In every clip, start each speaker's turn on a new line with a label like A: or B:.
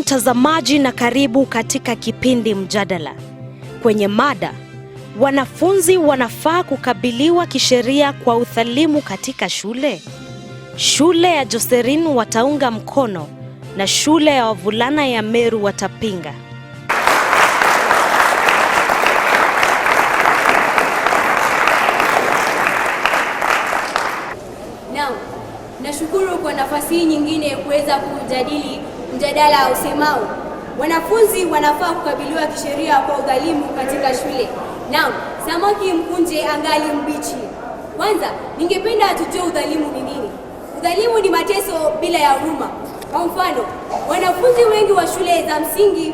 A: mtazamaji, na karibu katika kipindi mjadala. Kwenye mada, wanafunzi wanafaa kukabiliwa kisheria kwa udhalimu katika shule? Shule ya Joserin wataunga mkono na shule ya wavulana ya Meru watapinga.
B: Nashukuru kwa nafasi hii nyingine kuweza kujadili mjadala usemao wanafunzi wanafaa kukabiliwa kisheria kwa udhalimu katika shule. Naam, samaki mkunje angali mbichi. Kwanza, ningependa tujue udhalimu ni nini. Udhalimu ni mateso bila ya huruma. Kwa mfano, wanafunzi wengi wa shule za msingi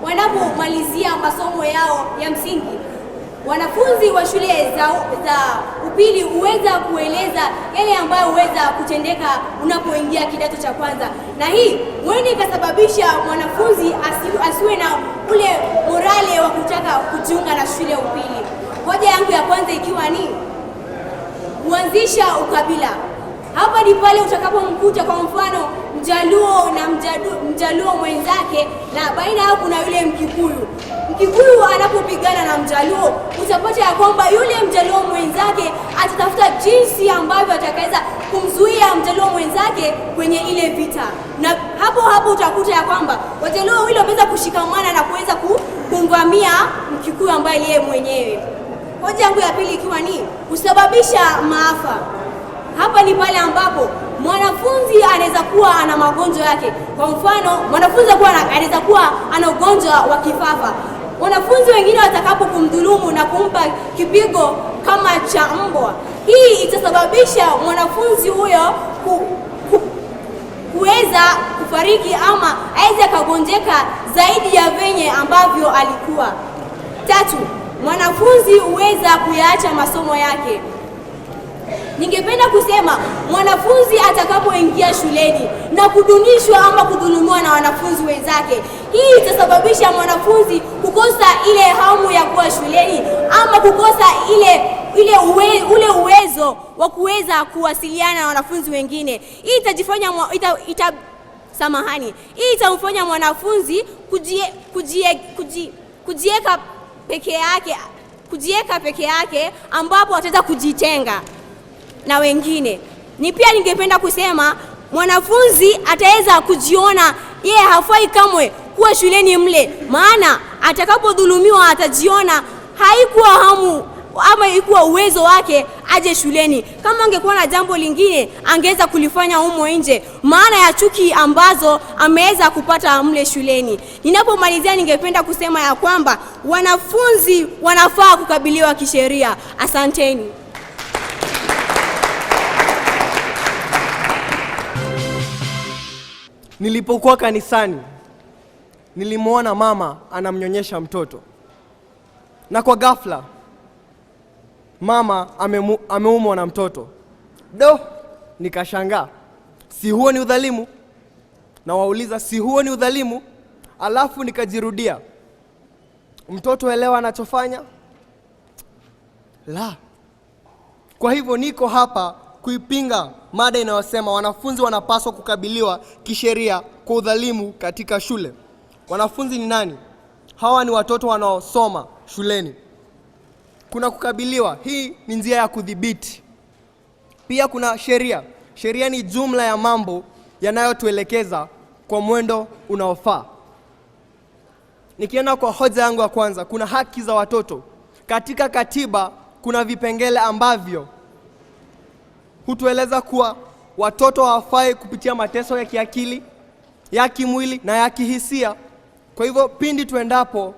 B: wanapomalizia masomo yao ya msingi, wanafunzi wa shule za upili huweza kueleza yale ambayo huweza kutendeka unapoingia kidato cha kwanza, na hii huenda ikasababisha mwanafunzi asiwe na ule morale wa kutaka kujiunga na shule upili. Hoja yangu ya kwanza ikiwa ni kuanzisha ukabila. Hapa ni pale utakapomkuta kwa mfano Mjaluo na Mjaluo mwenzake, na baina yao kuna yule Mkikuyu. Mkikuyu anapopigana na Mjaluo, utapata ya kwamba yule Mjaluo mwenzake atatafuta jinsi ambavyo atakaweza kumzuia Mjaluo mwenzake kwenye ile vita, na hapo utakuta ya kwamba Wajaluo wale wameweza kushikamana na kuweza kumvamia Mkikuyu ambaye yeye mwenyewe. Hoja yangu ya pili ikiwa ni kusababisha maafa. Hapa ni pale ambapo mwanafunzi anaweza kuwa ana magonjwa yake. Kwa mfano, mwanafunzi anaweza kuwa ana ugonjwa wa kifafa. Wanafunzi wengine watakapo kumdhulumu na kumpa kipigo kama cha mbwa, hii itasababisha mwanafunzi huyo kuweza kufariki ama aweze kagonjeka zaidi ya venye ambavyo alikuwa. Tatu, mwanafunzi huweza kuyaacha masomo yake. Ningependa kusema mwanafunzi atakapoingia shuleni na kudunishwa ama kudhulumiwa na wanafunzi wenzake, hii itasababisha mwanafunzi kukosa ile hamu ya kuwa shuleni ama kukosa ule uwezo wa kuweza kuwasiliana na wanafunzi wengine. Hii itamfanya mwanafunzi kujieka peke yake ambapo ataweza kujitenga na wengine. Pia ningependa kusema mwanafunzi ataweza kujiona yeye hafai kamwe kuwa shuleni mle, maana atakapodhulumiwa atajiona haikuwa hamu ama ikuwa uwezo wake aje shuleni. Kama angekuwa na jambo lingine angeweza kulifanya humo nje, maana ya chuki ambazo ameweza kupata mle shuleni. Ninapomalizia ningependa kusema ya kwamba wanafunzi wanafaa kukabiliwa kisheria. Asanteni.
C: Nilipokuwa kanisani, nilimwona mama anamnyonyesha mtoto, na kwa ghafla mama ameumwa na mtoto. Nikashangaa, si huo ni udhalimu? Na wauliza, si huo ni udhalimu? Alafu nikajirudia, mtoto elewa anachofanya? La. Kwa hivyo niko hapa kuipinga mada inayosema wanafunzi wanapaswa kukabiliwa kisheria kwa udhalimu katika shule. Wanafunzi ni nani? Hawa ni watoto wanaosoma shuleni. Kuna kukabiliwa, hii ni njia ya kudhibiti. Pia kuna sheria. Sheria ni jumla ya mambo yanayotuelekeza kwa mwendo unaofaa. Nikienda kwa hoja yangu ya kwanza, kuna haki za watoto. Katika katiba kuna vipengele ambavyo hutueleza kuwa watoto hawafai kupitia mateso ya kiakili, ya kimwili na ya kihisia. Kwa hivyo pindi tuendapo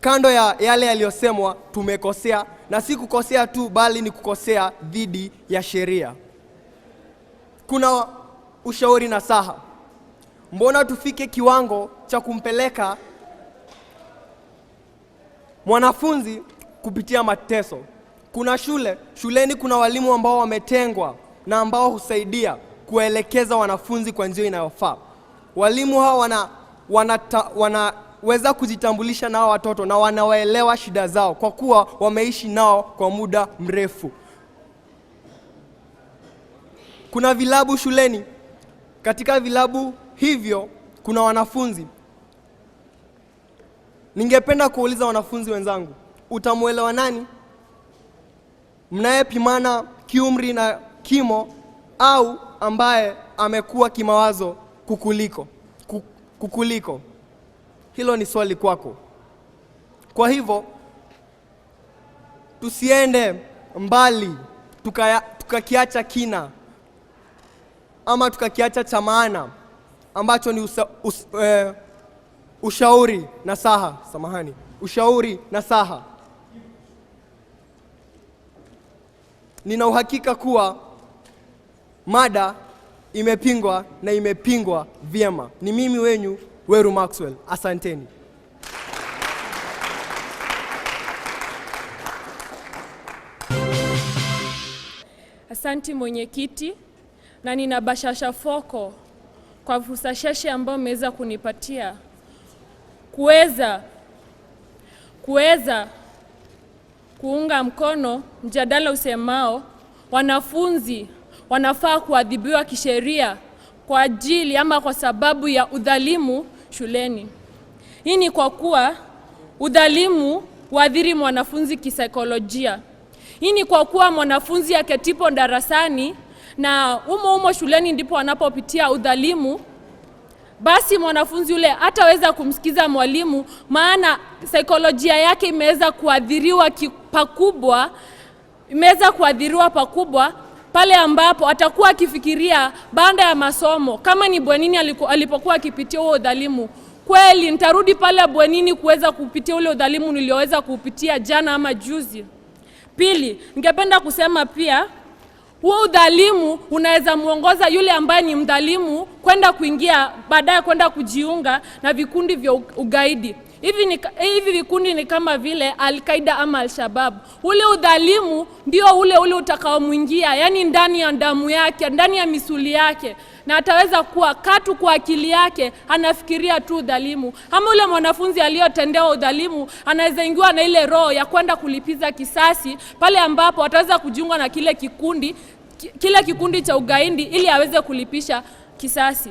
C: kando ya yale yaliyosemwa, tumekosea, na si kukosea tu bali ni kukosea dhidi ya sheria. Kuna ushauri na saha. Mbona tufike kiwango cha kumpeleka mwanafunzi kupitia mateso? Kuna shuleni kuna walimu ambao wametengwa na ambao husaidia kuelekeza wanafunzi kwa njia inayofaa. Walimu hao wanaweza kujitambulisha na watoto na wanawaelewa shida zao kwa kuwa wameishi nao kwa muda mrefu. Kuna vilabu shuleni. Katika vilabu Hivyo kuna wanafunzi. Ningependa kuuliza wanafunzi wenzangu, utamuelewa nani? Mnayepimana kiumri na kimo, au ambaye amekuwa kimawazo kukuliko? Hilo ni swali kwako. Kwa hivyo tusiende mbali tukakiacha kina ama tukakiacha cha maana ambacho ni ushauri nasaha. Nina uhakika kuwa mada imepingwa na imepingwa vyema. Ni mimi wenyu Weru Maxwell. Asanteni.
D: Asanti mwenyekiti, na nina bashasha foko kwa fursa sheshe ambayo mmeweza kunipatia kuweza kuunga mkono mjadala usemao wanafunzi wanafaa kuadhibiwa kisheria kwa ajili ama kwa sababu ya udhalimu shuleni. Hii ni kwa kuwa udhalimu huathiri mwanafunzi kisaikolojia. Hii ni kwa kuwa mwanafunzi aketipo darasani na umo shuleni ndipo anapopitia udhalimu, basi mwanafunzi yule hataweza kumsikiza mwalimu, maana saikolojia yake imeweza kuathiriwa pakubwa pale ambapo atakuwa akifikiria baada ya masomo, kama ni bwenini alipokuwa akipitia huo udhalimu, kweli nitarudi pale bwenini kuweza kupitia ule udhalimu nilioweza kupitia jana ama juzi. Pili, ningependa kusema pia huo udhalimu unaweza muongoza yule ambaye ni mdhalimu baadaye kwenda kujiunga na vikundi vya ugaidi. Hivi vikundi ni kama vile Al-Qaeda ama Al-Shabaab. Ule udhalimu ndio ule utakaomuingia, yani ndani ya damu yake, ndani ya misuli yake, na ataweza kuwa katu kwa akili yake anafikiria tu udhalimu. Ama ule mwanafunzi aliyotendewa udhalimu anaweza ingiwa na ile roho ya kwenda kulipiza kisasi pale ambapo ataweza kujiunga na kile kikundi cha ugaidi ili aweze kulipisha kisasi.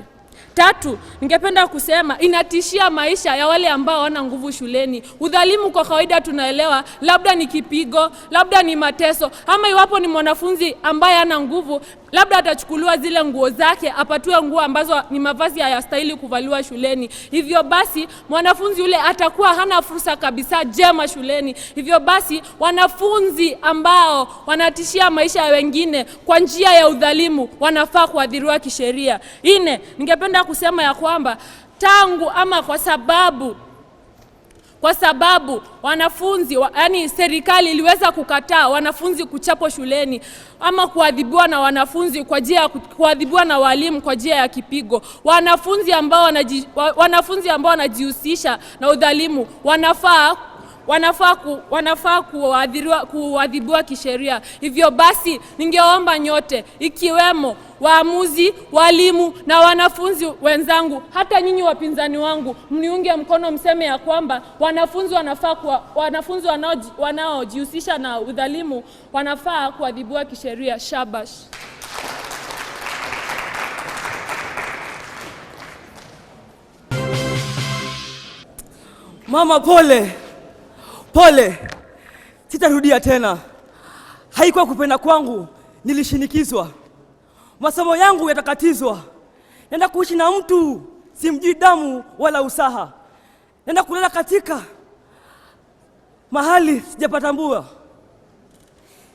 D: Tatu, ningependa kusema inatishia maisha ya wale ambao hawana nguvu shuleni. Udhalimu kwa kawaida tunaelewa labda ni kipigo, labda ni mateso, ama iwapo ni mwanafunzi ambaye hana nguvu, labda atachukuliwa zile nguo zake, apatiwe nguo ambazo ni mavazi hayastahili kuvaliwa shuleni. Hivyo basi mwanafunzi yule atakuwa hana fursa kabisa jema shuleni. Hivyo basi wanafunzi ambao wanatishia maisha ya wengine kwa njia ya udhalimu wanafaa kuadhiriwa kisheria. Nne, ningependa kusema ya kwamba kwa sababu wanafunzi, yani serikali iliweza kukataa wanafunzi kuchapwa shuleni ama kuadhibiwa na wanafunzi kuadhibiwa na walimu kwa njia ya kipigo. Wanafunzi ambao wanajihusisha na udhalimu wanafaa kuadhibiwa kisheria. Hivyo basi ningeomba nyote, ikiwemo waamuzi, walimu na wanafunzi wenzangu, hata nyinyi wapinzani wangu, mniunge mkono, mseme ya kwamba wanafunzi wanaojihusisha na udhalimu wanafaa kuadhibiwa kisheria. Shabash.
E: Mama, pole, sitarudia tena. Haikuwa kupenda kwangu, nilishinikizwa. Masomo yangu yatakatizwa. Nenda kuishi na mtu simjui damu wala usaha. Nenda kulala katika mahali sijapatambua.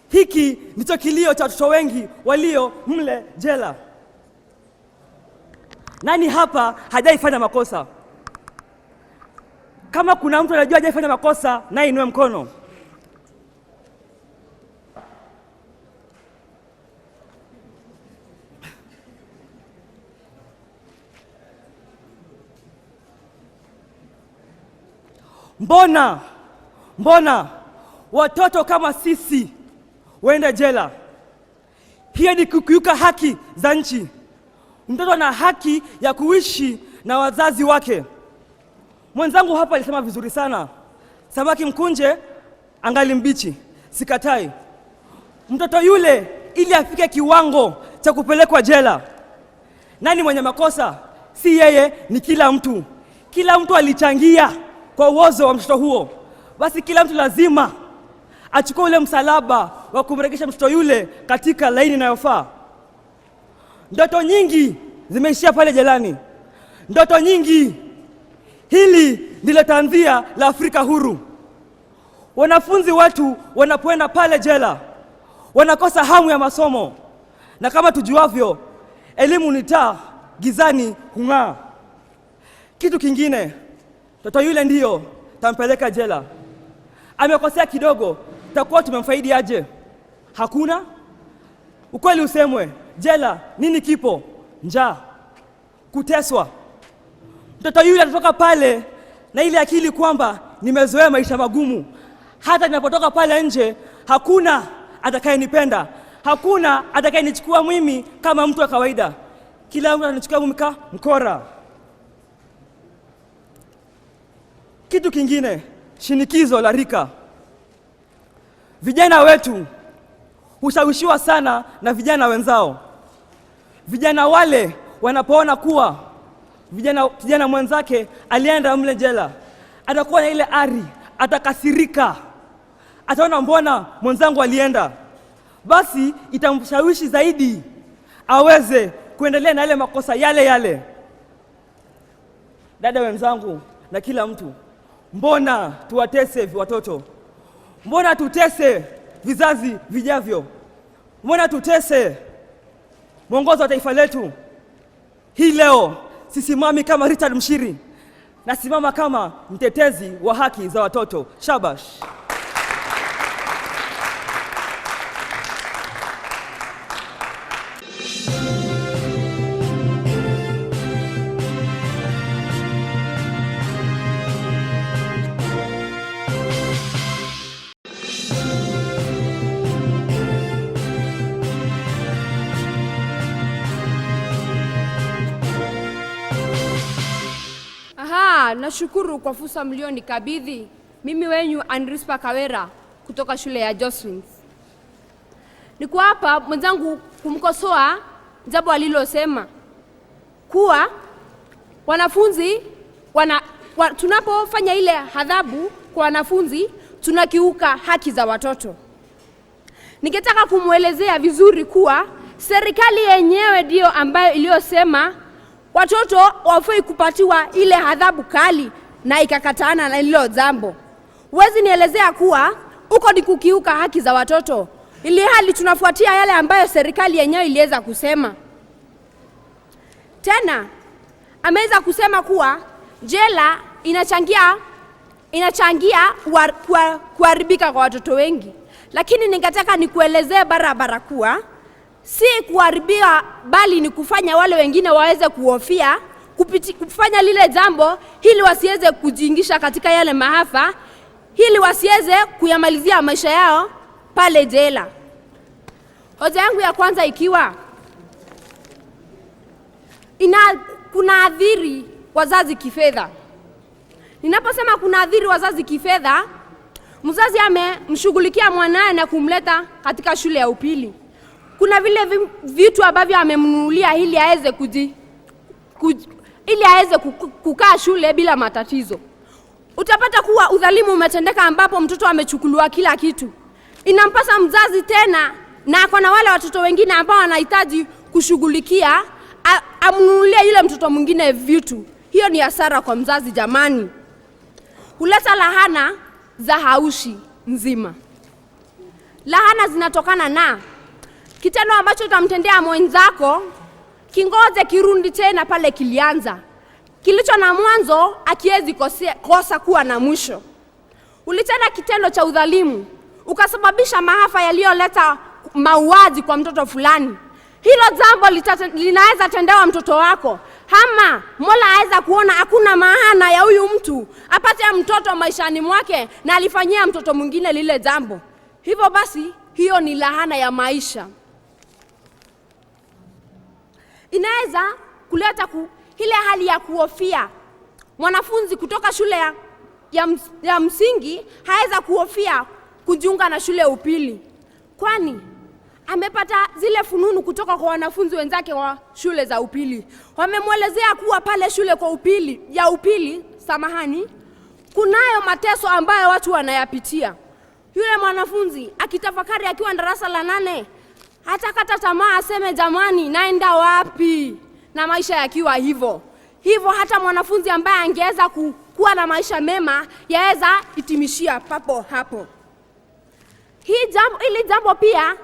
E: Hiki ndicho kilio cha watoto wengi walio mle jela. Nani hapa hajaifanya makosa? Kama kuna mtu anajua hajaifanya makosa, na inue mkono. Mbona watoto kama sisi waende jela? Hiyo ni kukiuka haki za nchi. Mtoto ana haki ya kuishi na wazazi wake. Mwenzangu hapa alisema vizuri sana, samaki mkunje angali mbichi. Sikatai. Mtoto yule ili afike kiwango cha kupelekwa jela, nani mwenye makosa? si yeye, ni kila mtu. Kila mtu alichangia kwa uozo wa mtoto huo. Basi kila mtu lazima achukue ule msalaba wa kumrejesha mtoto yule katika laini inayofaa. Ndoto nyingi zimeishia pale jelani. Ndoto nyingi. Hili ndilo tanzia la Afrika huru. Wanafunzi wetu wanapoenda pale jela wanakosa hamu ya masomo, na kama tujuavyo, elimu ni taa, gizani hung'aa. Kitu kingine, mtoto yule ndiyo tampeleka jela. Amekosea kidogo, takuwa tumemfaidi aje? Hakuna. Ukweli usemwe, jela nini kipo? Njaa, kuteswa. Mtoto yule atatoka pale na ile akili kwamba nimezoea maisha magumu. Hata ninapotoka pale nje, hakuna atakayenipenda, hakuna atakayenichukua mimi kama mtu wa kawaida. Kila mtu anachukua mimi kama mkora. Kitu kingine, shinikizo la rika. Vijana wetu hushawishiwa sana na vijana wenzao. Vijana wale wanapoona kuwa kijana mwenzake alienda mle jela, atakuwa na ile ari, atakasirika, ataona mbona mwenzangu alienda. Basi itamshawishi zaidi aweze kuendelea na yale makosa yale yale. Dada wenzangu na kila mtu, mbona tuwatese watoto? Mbona tutese vizazi vijavyo? Mbona tutese mwongozo wa taifa letu? Hii leo sisimami kama Richard Mshiri, nasimama kama mtetezi wa haki za watoto. Shabash.
F: Nashukuru kwa fursa mlionikabidhi. Mimi wenyu Anrispa Kawera kutoka shule ya Joslin. Niko hapa mwenzangu kumkosoa jambo alilosema kuwa wanafunzi tunapofanya ile adhabu kwa wanafunzi tunakiuka haki za watoto. Ningetaka kumuelezea vizuri kuwa serikali yenyewe ndio ambayo iliyosema watoto wafai kupatiwa ile adhabu kali na ikakatana na hilo jambo. Huwezi nielezea kuwa uko ni kukiuka haki za watoto ili hali tunafuatia yale ambayo serikali yenyewe iliweza kusema. Tena ameweza kusema kuwa jela inachangia kuharibika kwa watoto wengi. Lakini ningetaka nikuelezee barabara kuwa si kuharibia bali ni kufanya wale wengine waweze kuhofia kufanya lile jambo ili wasiweze kujiingisha katika yale maafa, ili wasiweze kuyamalizia maisha yao pale jela. Hoja yangu ya kwanza ikiwa kuna adhiri wazazi kifedha. Ninaposema kuna adhiri wazazi kifedha, mzazi amemshughulikia mwanae na kumleta katika shule ya upili. Kuna vile vitu ambavyo amemnunulia ili aweze kukaa shule bila matatizo. Utapata kuwa udhalimu umetendeka ambapo mtoto amechukuliwa kila kitu. Inampasa mzazi tena na kuna wale watoto wengine ambao wanahitaji kushughulikia amnunulie yule mtoto mwingine vitu. Hiyo ni hasara kwa mzazi jamani. Huleta lahana za haushi nzima. Lahana zinatokana na kitendo ambacho utamtendea mwenzako, kingoje kirundi tena pale kilianza. Kilicho na mwanzo akiwezi kosa kuwa na mwisho. Ulitenda kitendo cha udhalimu, ukasababisha maafa yaliyoleta mauaji kwa mtoto fulani. Hilo jambo linaweza tendewa mtoto wako. Ama Mola aweza kuona hakuna maana ya huyu mtu apate mtoto maishani mwake na alifanyia mtoto mwingine lile jambo. Hivyo basi hiyo ni lahana ya maisha. Inaweza kuleta ile hali ya kuhofia. Mwanafunzi kutoka shule ya msingi haweza kuhofia kujiunga na shule ya upili. Kwani amepata zile fununu kutoka kwa wanafunzi wenzake wa shule za upili. Wamemwelezea kuwa pale shule ya upili, kunayo mateso ambayo watu wanayapitia. Yule mwanafunzi akitafakari akiwa darasa la 8, hatakata tamaa, aseme jamani, naenda wapi? Na maisha yakiwa hivyo hata mwanafunzi ambaye angeweza kuwa na maisha mema yaweza itimishia papo hapo. Hili jambo pia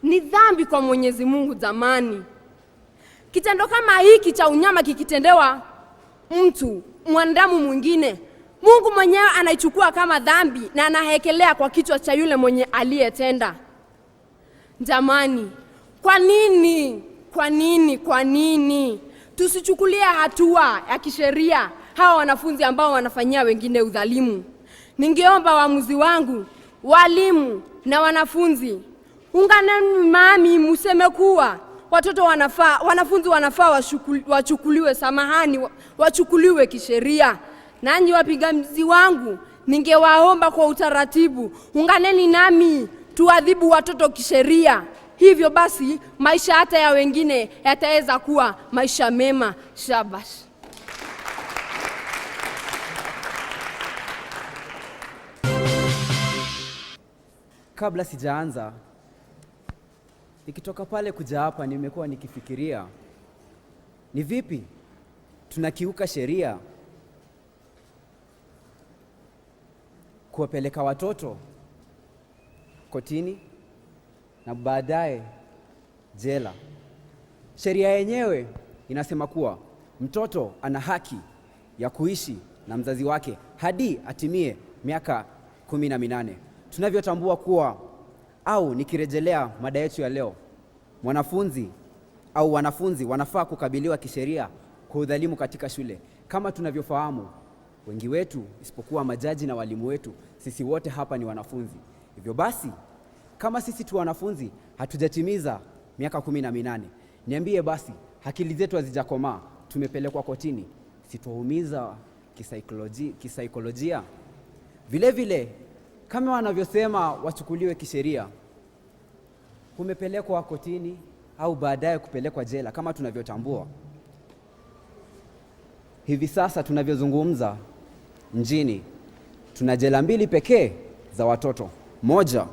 F: ni dhambi kwa Mwenyezi Mungu jamani. Kitendo kama hiki cha unyama kikitendewa mtu mwanadamu mwingine, Mungu mwenyewe anaichukua kama dhambi na anahekelea kwa kichwa cha yule mwenye aliyetenda. Jamani, kwa nini tusichukulia hatua ya kisheria hawa wanafunzi ambao wanafanyia wengine udhalimu? Ningeomba waamuzi wangu, walimu na wanafunzi, unganeni mami, museme kuwa wanafunzi wanafaa wachukuliwe kisheria. Nanyi wapiganizi wangu, ningewaomba kwa utaratibu, unganeni nami tuadhibu watoto kisheria. Hivyo basi maisha hata ya wengine yataweza kuwa maisha mema. Shabash.
G: Kabla sijaanza, nikitoka pale kuja hapa nimekuwa nikifikiria ni vipi tunakiuka sheria kuwapeleka watoto kotini na baadaye jela. Sheria yenyewe inasema kuwa mtoto ana haki ya kuishi na mzazi wake hadi atimie miaka 18. Tunavyotambua kuwa, au nikirejelea mada yetu ya leo, mwanafunzi au wanafunzi wanafaa kukabiliwa kisheria kwa udhalimu katika shule. Kama tunavyofahamu, wengi wetu isipokuwa majaji na walimu wetu, sisi wote hapa ni wanafunzi. Hivyo basi, kama sisi tu wanafunzi hatujatimiza miaka 18, niambie basi, akili zetu hazijakomaa, tumepelekwa kotini, situumiza kisaikolojia? Vile vile, kama wanavyosema wachukuliwe kisheria, umepelekwa kotini au baadaye kupelekwa jela. Kama tunavyotambua hivi sasa tunavyozungumza nchini, tuna jela 2 pekee za watoto. Moja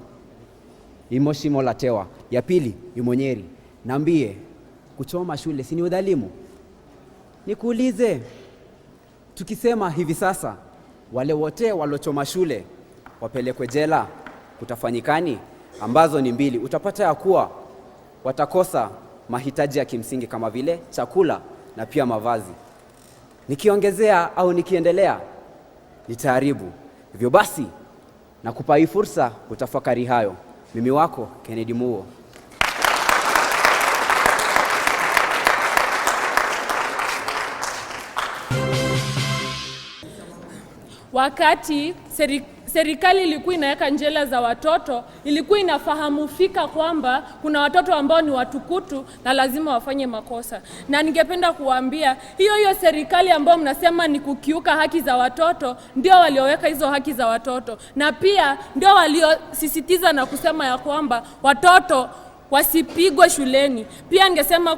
G: imo Shimo la Tewa, ya pili imo Nyeri. Niambie, kuchoma shule si ni udhalimu? Nikuulize, tukisema hivi sasa wale wote walochoma shule wapelekwe jela, kutafanyikani? Ambazo ni 2. Utapata ya kuwa watakosa mahitaji ya kimsingi kama vile chakula na pia mavazi. Nikiongezea au nikiendelea nitaharibu. Hivyo basi nakupa hii fursa utafakari hayo. Mimi wako Kennedy Muo.
D: Wakati serikali ilikuwa inaweka jela za watoto, ilikuwa inafahamu fika kwamba kuna watoto ambao ni watukutu na lazima wafanye makosa. Na ningependa kuambia hiyo serikali ambao mnasema ni kukiuka haki za watoto, ndio walioweka hizo haki za watoto, na pia ndio waliosisitiza na kusema ya kwamba watoto wasipigwe shuleni. Pia ningesema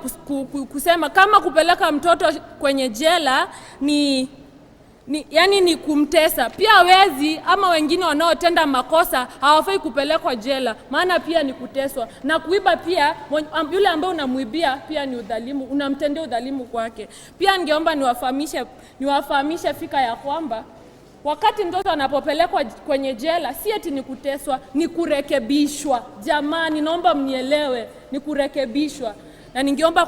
D: kusema kama kupeleka mtoto kwenye jela ni kumtesa. Pia wezi ama wengine wanaotenda makosa hawafai kupelekwa jela, maana pia ni kuteswa. Na kuiba pia, yule ambaye unamuibia pia ni udhalimu, unamtendea udhalimu kwake. Pia ningeomba niwafahamishe fika ya kwamba wakati mtoto anapopelekwa kwenye jela, si eti ni kuteswa, ni kurekebishwa. Jamani, naomba mnielewe, ni kurekebishwa. Na ningeomba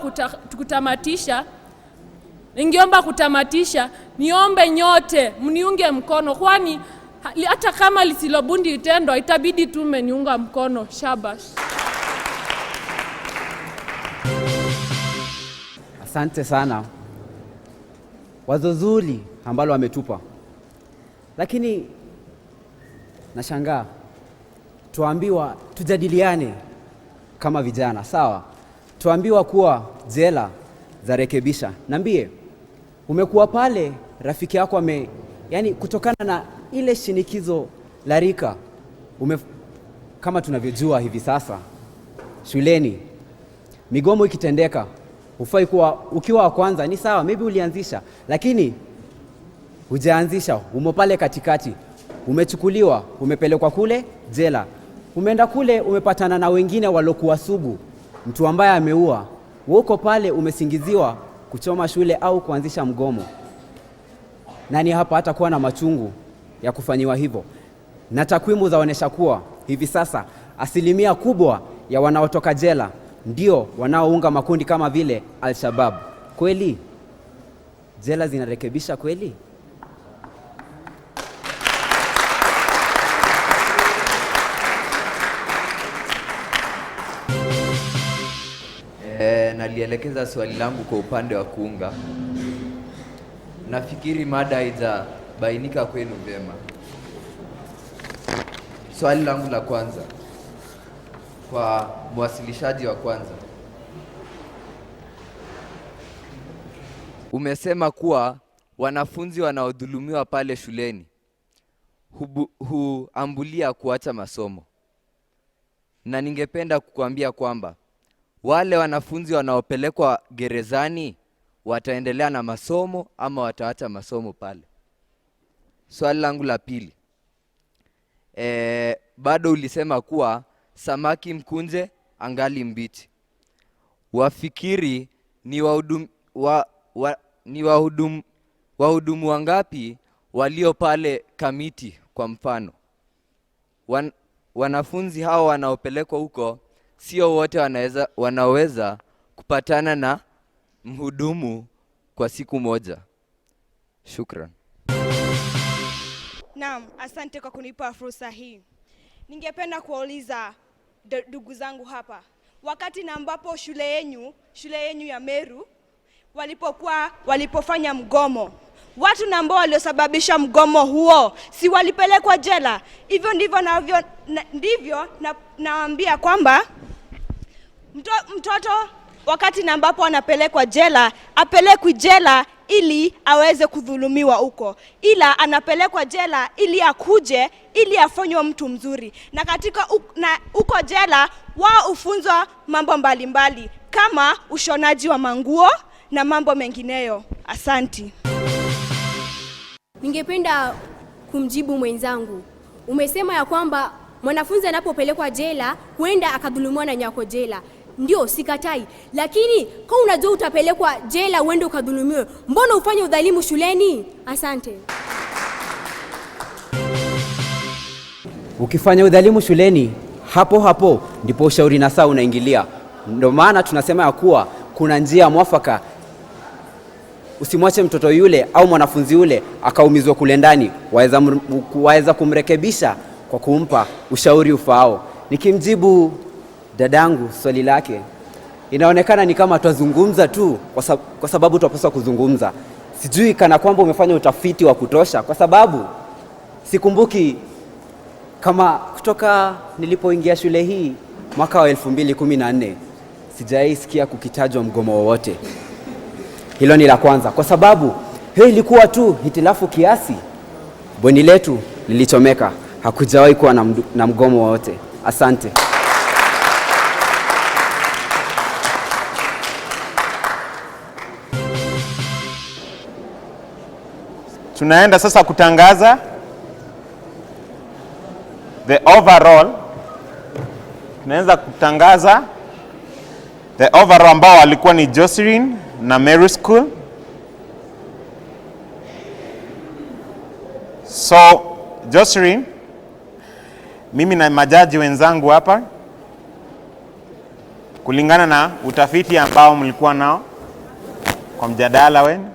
D: kutamatisha, niombe nyote mniunge mkono, kwani hata kama lisilobundi itendo itabidi tumeniunga mkono. Shabash.
G: Asante sana, wazo zuri ambalo wametupa. Lakini nashangaa, tuambiwa tujadiliane kama vijana, sawa? Tuambiwa kuwa jela za rekebisha. Niambie, umekuwa pale rafiki yako kutokana na ile shinikizo la rika, kama tunavyojua hivi sasa shuleni, migomo ikitendeka, hufai kuwa ukiwa wa kwanza. Ni sawa, maybe ulianzisha, lakini hujaanzisha, umo pale katikati, umechukuliwa, umepelekwa kule jela. Umeenda kule, umepatana na wengine walokuwa sugu, mtu ambaye ameua. Uko pale umesingiziwa kuchoma shule au kuanzisha mgomo. Nani hapa hatakuwa na machungu ya kufanyiwa hivyo? Na takwimu zaonesha kuwa hivi sasa asilimia kubwa ya wanaotoka jela ndio wanaounga makundi kama vile Al-Shabaab. Kweli jela zinarekebisha kweli?
H: Nalielekeza swali langu kwa upande wa kuunga. Nafikiri mada haijabainika kwenu vyema. Swali langu la kwanza kwa mwasilishaji wa kwanza. Umesema kuwa wanafunzi wanaodhulumiwa pale shuleni huambulia kuacha masomo. Na ningependa kukuambia kwamba wale wanafunzi wanaopelekwa gerezani wataendelea na masomo ama wataacha masomo pale. Swali langu la pili. Bado ulisema kuwa samaki mkunje angali mbichi. Wafikiri ni wahudumu wangapi walio pale Kamiti kwa mfano? Wanafunzi hao wanaopelekwa huko sio wote wanaweza kupatana na mhudumu kwa siku moja. Shukran.
I: Naam, asante kwa kunipa fursa hii. Ningependa kuwauliza ndugu zangu hapa. Wakati na ambapo shule yenu ya Meru walipofanya mgomo, watu na ambao waliosababisha mgomo huo si walipelekwa jela? Hivyo ndivyo naambia kwamba mtoto wakati na ambapo anapelekwa jela, apelekwi jela ili aweze kudhulumiwa huko, ila anapelekwa jela ili akuje, ili afanywe mtu mzuri. Na katika huko jela wao ufunzwa mambo mbalimbali kama ushonaji wa manguo na mambo mengineyo. Asanti.
B: Ningependa kumjibu mwenzangu. Umesema ya kwamba mwanafunzi anapopelekwa jela huenda akadhulumiwa na nyako jela. Ndio, sikatai. Lakini kama unajua utapelekwa jela uende ukadhulumiwe, mbona ufanye udhalimu shuleni? Asante.
G: Ukifanya udhalimu shuleni, hapo ndipo ushauri nasaha unaingilia. Ndio maana tunasema ya kuwa kuna njia mwafaka. Usimwache mtoto yule au mwanafunzi yule akaumizwa kule ndani. Waweza kumrekebisha kwa kumpa ushauri ufaao. Nikimjibu dadangu swali lake, inaonekana ni kama twazungumza tu kwa sababu twapaswa kuzungumza. Sijui kana kwamba umefanya utafiti wa kutosha, kwa sababu sikumbuki kama kutoka nilipoingia shule hii mwaka wa 2014 sijaisikia kukitajwa mgomo wowote. Hilo ni la kwanza, kwa sababu hiyo ilikuwa tu hitilafu kiasi. Bweni letu lilichomeka, hakujawahi kuwa na mgomo wowote. Asante.
J: Tunaenda sasa kutangaza the overall. Tunaanza kutangaza the overall ambao walikuwa ni Jocelyn na Meru School. So Jocelyn, mimi na majaji wenzangu hapa, kulingana na utafiti ambao mlikuwa nao kwa mjadala wenu,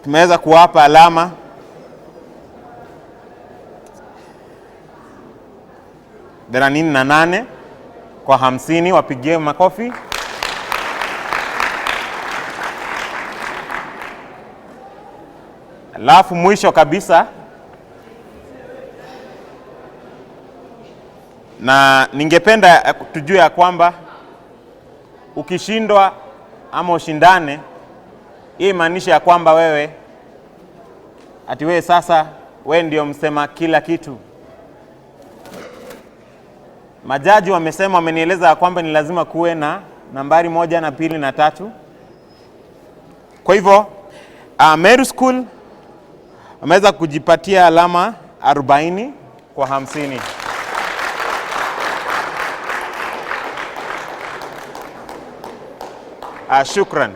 J: tumeweza kuwapa alama 38 kwa 50. Wapigie makofi. Alafu mwisho kabisa, na ningependa tujue ya kwamba ukishindwa ama ushindane, hii maanisha ya kwamba wewe sasa wewe ndio msema kila kitu. Majaji wamenieleza kwamba ni lazima kuwe na nambari 1 na 2 na 3. Kwa hivyo Meru School wameweza kujipatia alama 40 kwa 50. Shukran.